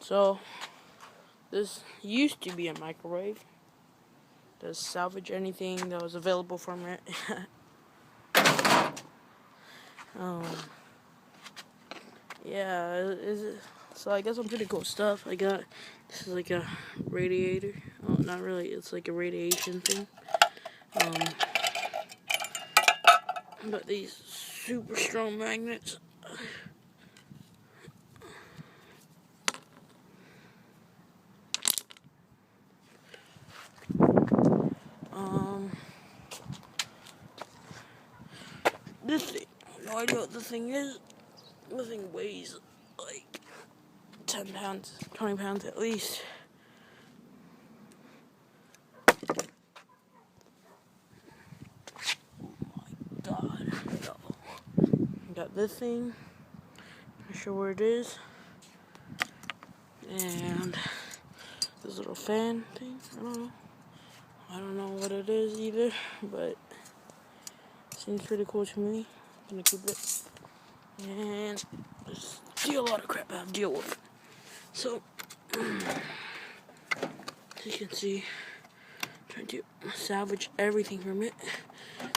So, this used to be a microwave. Does salvage anything that was available from it. Yeah, so I got some pretty cool stuff. This is like a radiator. Oh, not really, it's like a radiation thing. But these super strong magnets. This thing, no idea what the thing is. The thing weighs like 10 pounds, 20 pounds at least. Oh my god. Got this thing. Not sure where it is. And this little fan thing. I don't know what it is either, but it seems pretty cool to me. I'm gonna keep it. And there's still a lot of crap I have to deal with. So, as you can see, I'm trying to salvage everything from it.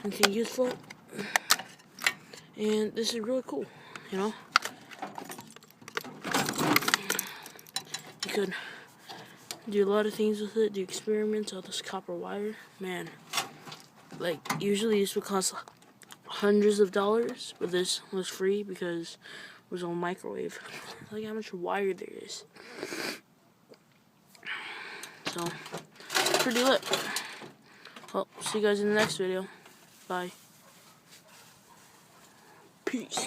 Anything useful. And this is really cool, you know? You could do a lot of things with it, do experiments on this copper wire. Man, like, usually this would cost hundreds of dollars, but this was free because it was on microwave. Look how much wire there is. So, pretty lit. Well, see you guys in the next video. Bye. Peace.